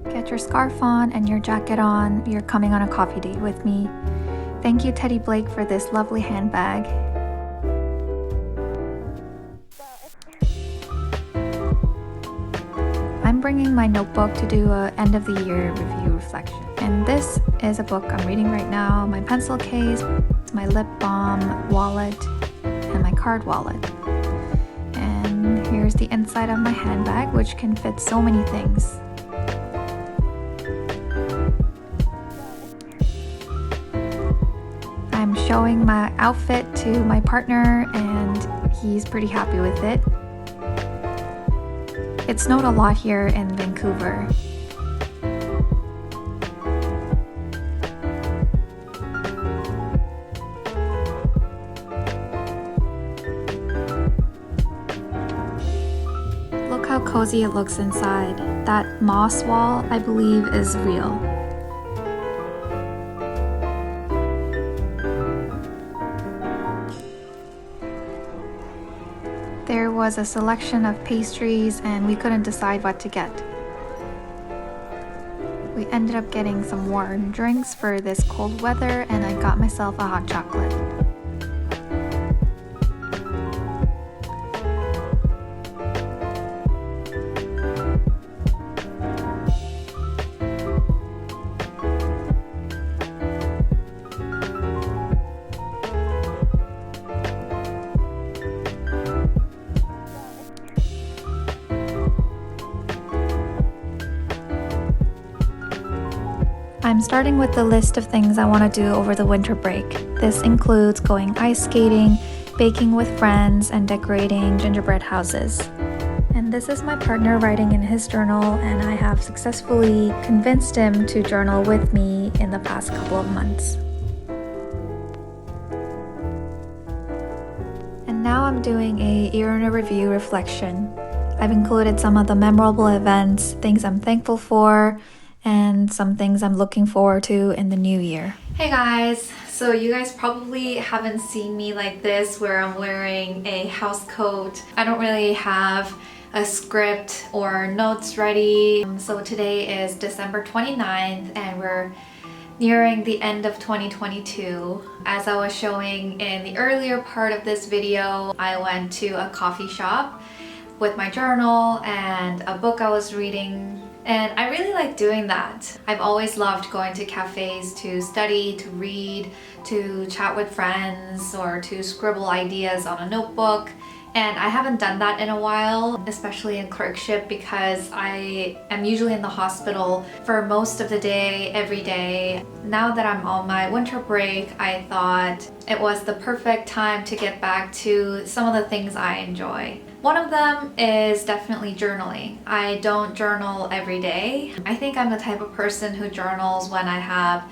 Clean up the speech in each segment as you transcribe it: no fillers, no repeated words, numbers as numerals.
Get your scarf on and your jacket on. You're coming on a coffee date with me. Thank you, Teddy Blake, for this lovely handbag. I'm bringing my notebook to do a end of the year review reflection. And this is a book I'm reading right now, my pencil case, my lip balm wallet, and my card wallet. And here's the inside of my handbag, which can fit so many things. I'm showing my outfit to my partner and he's pretty happy with it. It snowed a lot here in Vancouver. Look how cozy it looks inside. That moss wall, I believe, is real. There was a selection of pastries and we couldn't decide what to get. We ended up getting some warm drinks for this cold weather and I got myself a hot chocolate. I'm starting with the list of things I want to do over the winter break. This includes going ice skating, baking with friends, and decorating gingerbread houses. And this is my partner writing in his journal, and I have successfully convinced him to journal with me in the past couple of months. And now I'm doing a year in a review reflection. I've included some of the memorable events, things I'm thankful for, and some things I'm looking forward to in the new year. Hey guys, so you guys probably haven't seen me like this where I'm wearing a house coat. I don't really have a script or notes ready. So today is December 29th and we're nearing the end of 2022. As I was showing in the earlier part of this video, I went to a coffee shop with my journal and a book I was reading. And I really like doing that. I've always loved going to cafes to study, to read, to chat with friends, or to scribble ideas on a notebook. And I haven't done that in a while, especially in clerkship, because I am usually in the hospital for most of the day, every day. Now that I'm on my winter break, I thought it was the perfect time to get back to some of the things I enjoy. One of them is definitely journaling. I don't journal every day. I think I'm the type of person who journals when I have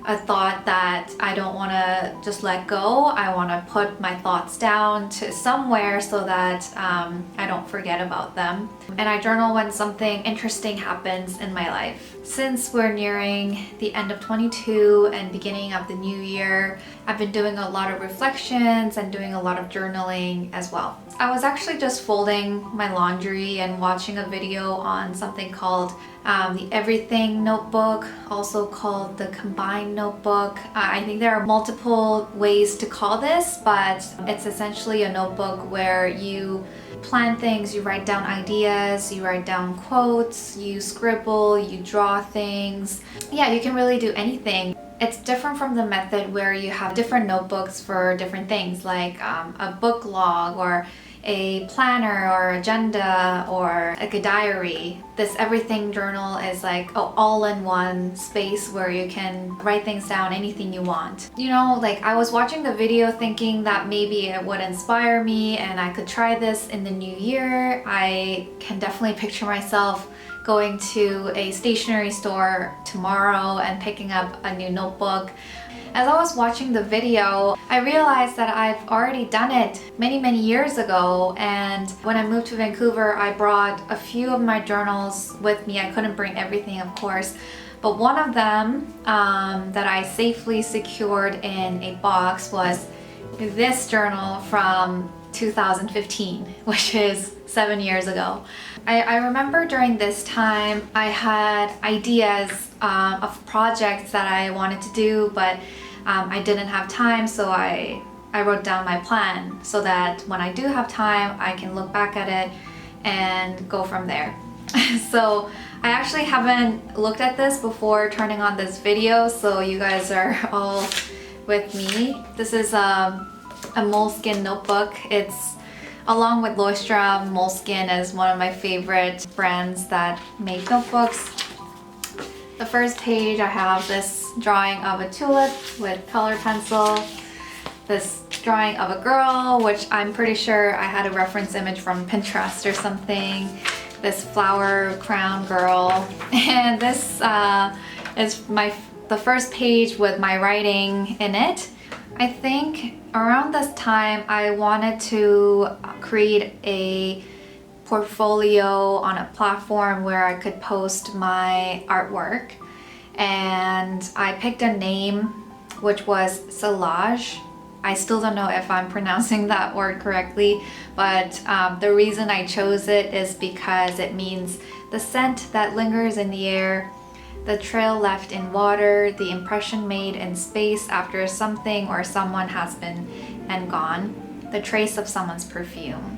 a thought that I don't want to just let go. I want to put my thoughts down to somewhere so that I don't forget about them. And I journal when something interesting happens in my life. Since we're nearing the end of 22 and beginning of the new year, I've been doing a lot of reflections and doing a lot of journaling as well. I was actually just folding my laundry and watching a video on something called the Everything Notebook, also called the Combined Notebook. I think there are multiple ways to call this, but it's essentially a notebook where you plan things, you write down ideas, you write down quotes, you scribble, you draw things. Yeah, you can really do anything. It's different from the method where you have different notebooks for different things, like a book log or a planner or agenda or like a diary. This everything journal is like an all-in-one space where you can write things down, anything you want. You know, like I was watching the video thinking that maybe it would inspire me and I could try this in the new year. I can definitely picture myself going to a stationery store tomorrow and picking up a new notebook. As I was watching the video, I realized that I've already done it many years ago, and when I moved to Vancouver, I brought a few of my journals with me. I couldn't bring everything, of course, but one of them that I safely secured in a box was this journal from 2015, which is 7 years ago. I remember during this time I had ideas of projects that I wanted to do, but I didn't have time, so I wrote down my plan so that when I do have time I can look back at it and go from there. So I actually haven't looked at this before turning on this video, so you guys are all with me. This is a moleskin notebook. It's along with Leuchtturm. Moleskin is one of my favorite brands that make notebooks. The first page I have this drawing of a tulip with colored pencil, this drawing of a girl, which I'm pretty sure I had a reference image from Pinterest or something, this flower crown girl, and this is the first page with my writing in it. I think around this time I wanted to create a portfolio on a platform where I could post my artwork, and I picked a name which was Salage. I still don't know if I'm pronouncing that word correctly, but the reason I chose it is because it means the scent that lingers in the air, the trail left in water, the impression made in space after something or someone has been and gone, the trace of someone's perfume.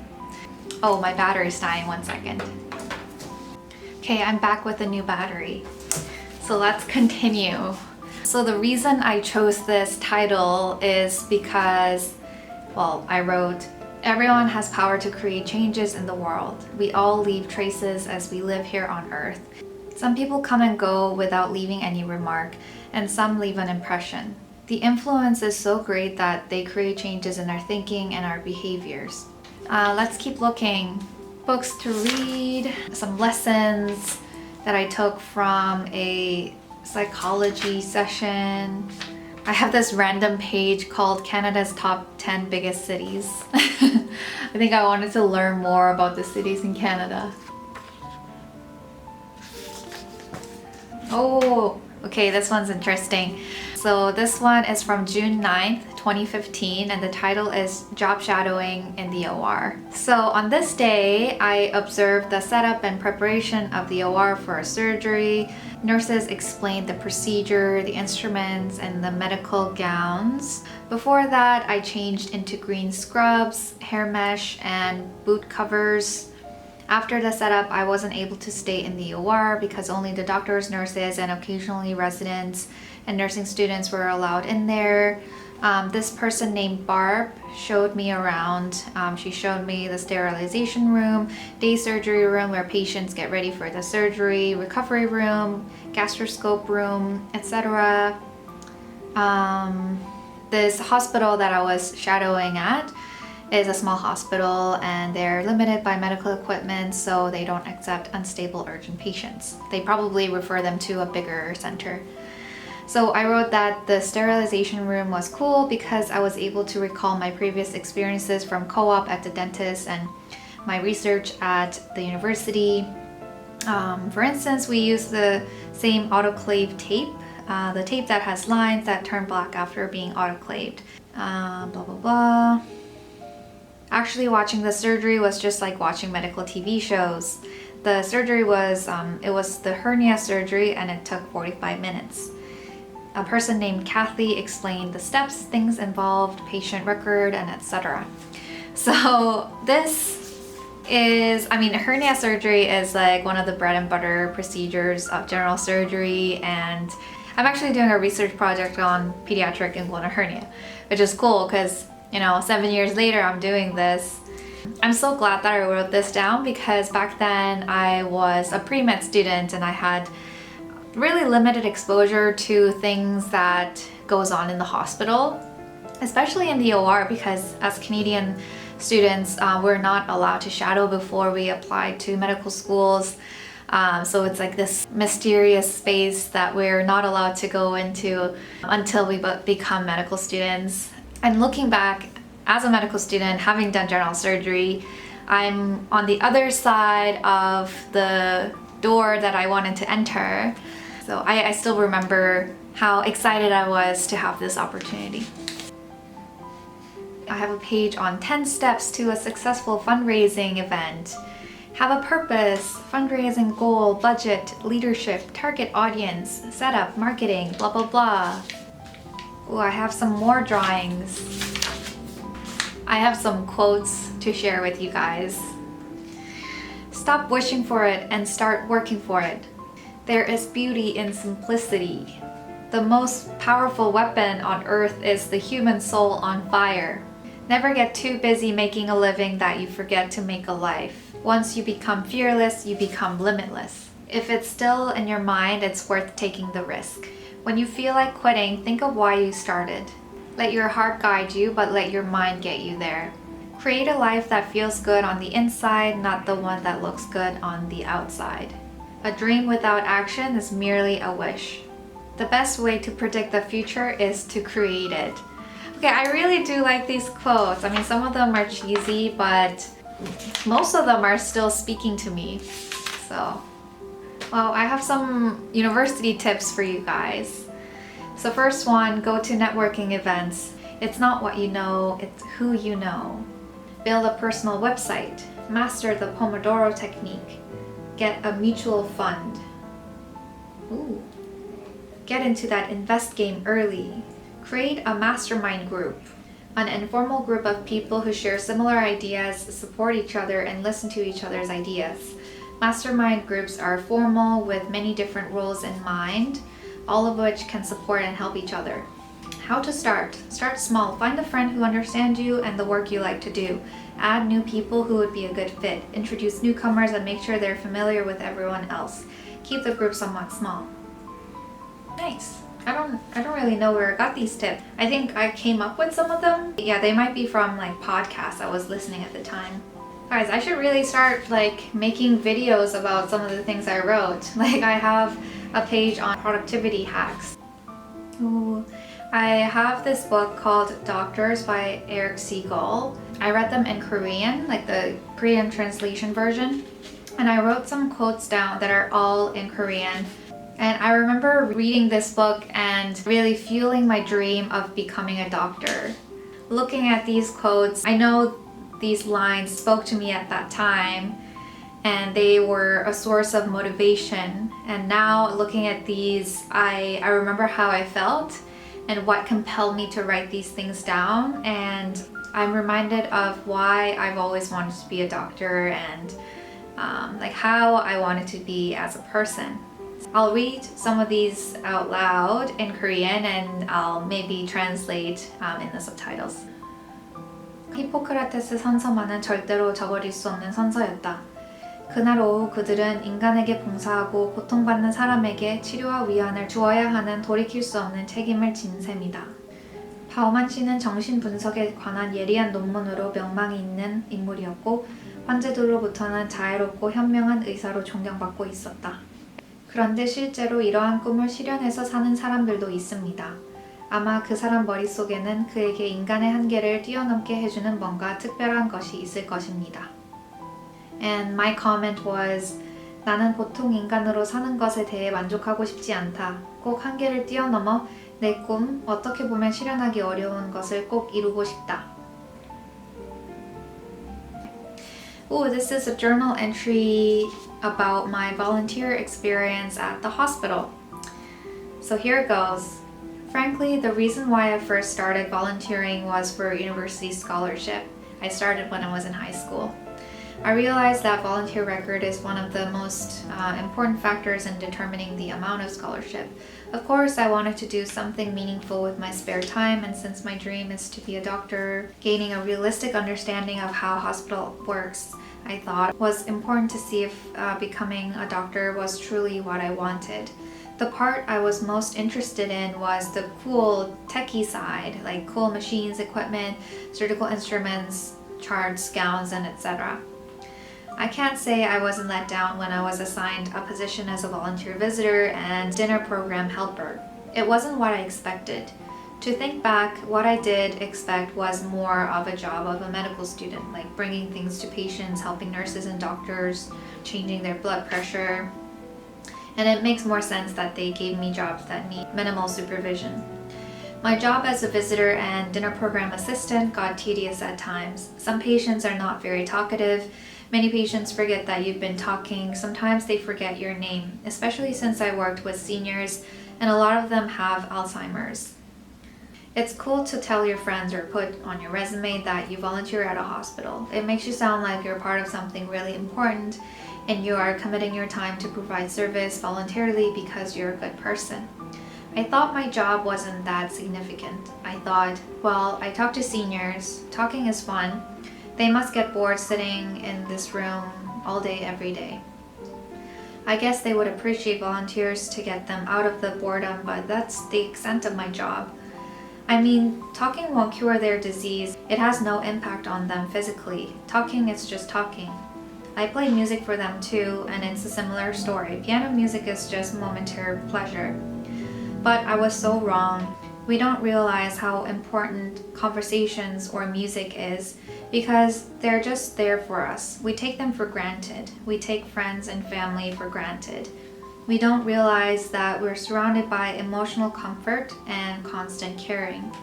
Oh, my battery's dying, 1 second. Okay, I'm back with a new battery. So let's continue. So the reason I chose this title is because, well, I wrote, everyone has power to create changes in the world. We all leave traces as we live here on Earth. Some people come and go without leaving any remark, and some leave an impression. The influence is so great that they create changes in our thinking and our behaviors. Let's keep looking. Books to read, some lessons that I took from a psychology session. I have this random page called Canada's Top 10 Biggest Cities. I think I wanted to learn more about the cities in Canada. Oh, okay, this one's interesting. So this one is from June 9th, 2015, and the title is Job Shadowing in the OR. So on this day, I observed the setup and preparation of the OR for a surgery. Nurses explained the procedure, the instruments, and the medical gowns. Before that, I changed into green scrubs, hair mesh, and boot covers. After the setup, I wasn't able to stay in the OR because only the doctors, nurses, and occasionally residents and nursing students were allowed in there. This person named Barb showed me around. She showed me the sterilization room, day surgery room where patients get ready for the surgery, recovery room, gastroscope room, etc. This hospital that I was shadowing at is a small hospital, and they're limited by medical equipment, so they don't accept unstable urgent patients. They probably refer them to a bigger center. So I wrote that the sterilization room was cool because I was able to recall my previous experiences from co-op at the dentist and my research at the university. For instance, we use the same autoclave tape, the tape that has lines that turn black after being autoclaved. Blah, blah, blah. Actually, watching the surgery was just like watching medical TV shows. The surgery was, it was the hernia surgery, and it took 45 minutes. A person named Kathy explained the steps, things involved, patient record, and etc. So this is, I mean, hernia surgery is like one of the bread and butter procedures of general surgery, and I'm actually doing a research project on pediatric inguinal hernia, which is cool because, you know, 7 years later I'm doing this. I'm so glad that I wrote this down because back then I was a pre-med student and I had really limited exposure to things that goes on in the hospital, especially in the OR, because as Canadian students, we're not allowed to shadow before we apply to medical schools. So it's like this mysterious space that we're not allowed to go into until we become medical students. And looking back, as a medical student, having done general surgery, I'm on the other side of the door that I wanted to enter. So I still remember how excited I was to have this opportunity. I have a page on 10 steps to a successful fundraising event. Have a purpose, fundraising goal, budget, leadership, target audience, setup, marketing, blah blah blah. Ooh, I have some more drawings. I have some quotes to share with you guys. Stop wishing for it and start working for it. There is beauty in simplicity. The most powerful weapon on earth is the human soul on fire. Never get too busy making a living that you forget to make a life. Once you become fearless, you become limitless. If it's still in your mind, it's worth taking the risk. When you feel like quitting, think of why you started. Let your heart guide you, but let your mind get you there. Create a life that feels good on the inside, not the one that looks good on the outside. A dream without action is merely a wish. The best way to predict the future is to create it. Okay, I really do like these quotes. I mean, some of them are cheesy, but most of them are still speaking to me. So, well, I have some university tips for you guys. So first one, go to networking events. It's not what you know, it's who you know. Build a personal website. Master the Pomodoro technique. Get a mutual fund. Ooh. Get into that invest game early. Create a mastermind group. An informal group of people who share similar ideas, support each other, and listen to each other's ideas. Mastermind groups are formal with many different roles in mind, all of which can support and help each other. How to start? Start small. Find a friend who understands you and the work you like to do. Add new people who would be a good fit. Introduce newcomers and make sure they're familiar with everyone else. Keep the group somewhat small. Nice. I don't really know where I got these tips. I think I came up with some of them. Yeah, they might be from like podcasts I was listening at the time. Guys, I should really start like making videos about some of the things I wrote. Like I have a page on productivity hacks. Ooh. I have this book called Doctors by Eric Siegel. I read them in Korean, like the Korean translation version. And I wrote some quotes down that are all in Korean. And I remember reading this book and really fueling my dream of becoming a doctor. Looking at these quotes, I know these lines spoke to me at that time and they were a source of motivation. And now looking at these, I remember how I felt and what compelled me to write these things down. And I'm reminded of why I've always wanted to be a doctor and like how I wanted to be as a person. I'll read some of these out loud in Korean and I'll maybe translate in the subtitles. 히포크라테스 선서만은 절대로 저버릴 수 없는 선서였다. 그날 오후 그들은 인간에게 봉사하고 고통받는 사람에게 치료와 위안을 주어야 하는 돌이킬 수 없는 책임을 진 셈이다. 바우만 씨는 정신분석에 관한 예리한 논문으로 명망이 있는 인물이었고 환자들로부터는 자애롭고 현명한 의사로 존경받고 있었다. 그런데 실제로 이러한 꿈을 실현해서 사는 사람들도 있습니다. 아마 그 사람 머릿속에는 그에게 인간의 한계를 뛰어넘게 해주는 뭔가 특별한 것이 있을 것입니다. And my comment was, 나는 보통 인간으로 사는 것에 대해 만족하고 싶지 않다. 꼭 한계를 뛰어넘어 내 꿈, 어떻게 보면 실현하기 어려운 것을 꼭 이루고 싶다. Oh, this is a journal entry about my volunteer experience at the hospital. So here it goes. Frankly, the reason why I first started volunteering was for university scholarship. I started when I was in high school. I realized that volunteer record is one of the most important factors in determining the amount of scholarship. Of course, I wanted to do something meaningful with my spare time, and since my dream is to be a doctor, gaining a realistic understanding of how hospital works, I thought was important to see if becoming a doctor was truly what I wanted. The part I was most interested in was the cool techie side, like cool machines, equipment, surgical instruments, charts, gowns, and etc. I can't say I wasn't let down when I was assigned a position as a volunteer visitor and dinner program helper. It wasn't what I expected. To think back, what I did expect was more of a job of a medical student, like bringing things to patients, helping nurses and doctors, changing their blood pressure. And it makes more sense that they gave me jobs that need minimal supervision. My job as a visitor and dinner program assistant got tedious at times. Some patients are not very talkative. Many patients forget that you've been talking. Sometimes they forget your name, especially since I worked with seniors and a lot of them have Alzheimer's. It's cool to tell your friends or put on your resume that you volunteer at a hospital. It makes you sound like you're part of something really important and you are committing your time to provide service voluntarily because you're a good person. I thought my job wasn't that significant. I thought, well, I talk to seniors, talking is fun. They must get bored sitting in this room all day, every day. I guess they would appreciate volunteers to get them out of the boredom, but that's the extent of my job. I mean, talking won't cure their disease. It has no impact on them physically. Talking is just talking. I play music for them too, and it's a similar story. Piano music is just momentary pleasure. But I was so wrong. We don't realize how important conversations or music is because they're just there for us. We take them for granted. We take friends and family for granted. We don't realize that we're surrounded by emotional comfort and constant caring.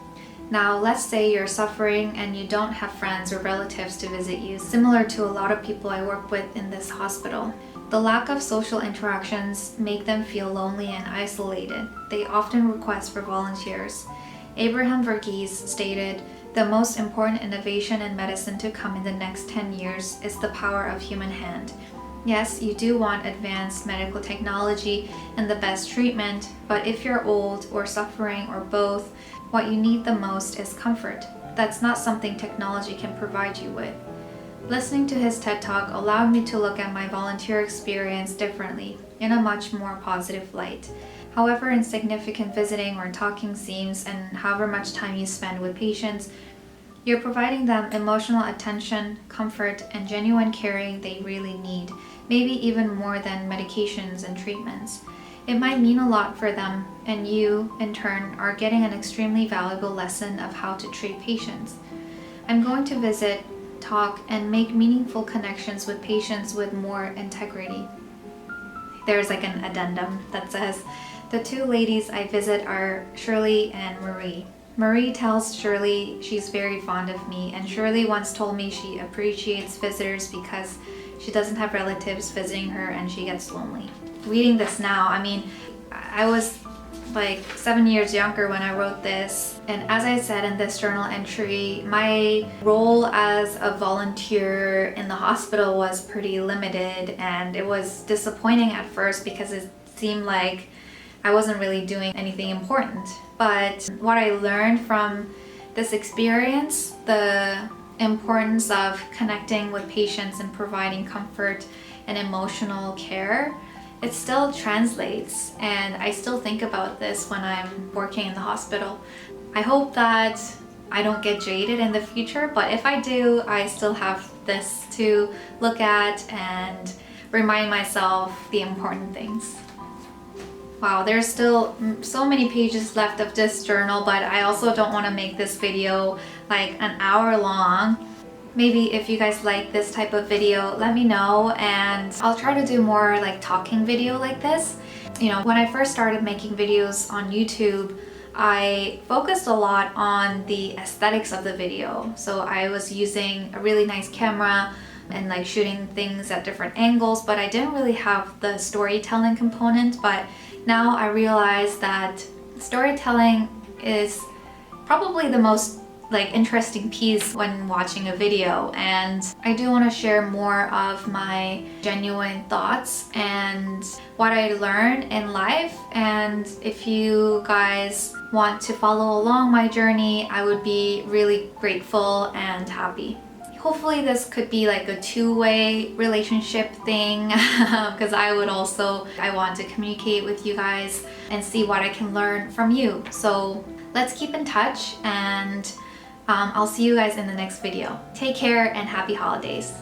Now, let's say you're suffering and you don't have friends or relatives to visit you, similar to a lot of people I work with in this hospital. The lack of social interactions make them feel lonely and isolated. They often request for volunteers. Abraham Verghese stated, "The most important innovation in medicine to come in the next 10 years is the power of human hand." Yes, you do want advanced medical technology and the best treatment, but if you're old or suffering or both, what you need the most is comfort. That's not something technology can provide you with. Listening to his TED Talk allowed me to look at my volunteer experience differently, in a much more positive light. However insignificant visiting or talking seems, and however much time you spend with patients, you're providing them emotional attention, comfort, and genuine caring they really need, maybe even more than medications and treatments. It might mean a lot for them, and you, in turn, are getting an extremely valuable lesson of how to treat patients. I'm going to visit, talk, and make meaningful connections with patients with more integrity. There's like an addendum that says, the two ladies I visit are Shirley and Marie. Marie tells Shirley she's very fond of me, and Shirley once told me she appreciates visitors because she doesn't have relatives visiting her and she gets lonely. Reading this now, I was like 7 years younger when I wrote this, and as I said in this journal entry, my role as a volunteer in the hospital was pretty limited, and it was disappointing at first because it seemed like I wasn't really doing anything important. But what I learned from this experience, the importance of connecting with patients and providing comfort and emotional care, it still translates, and I still think about this when I'm working in the hospital. I hope that I don't get jaded in the future, but if I do, I still have this to look at and remind myself the important things. Wow, there's still so many pages left of this journal, but I also don't want to make this video like an hour long. Maybe if you guys like this type of video, let me know, and I'll try to do more like talking video like this. You know, when I first started making videos on YouTube, I focused a lot on the aesthetics of the video. So I was using a really nice camera and like shooting things at different angles, but I didn't really have the storytelling component. But now I realize that storytelling is probably the most interesting piece when watching a video, and I do want to share more of my genuine thoughts and what I learned in life. And if you guys want to follow along my journey, I would be really grateful and happy. Hopefully this could be like a two-way relationship thing because I want to communicate with you guys and see what I can learn from you. So let's keep in touch, and I'll see you guys in the next video. Take care and happy holidays.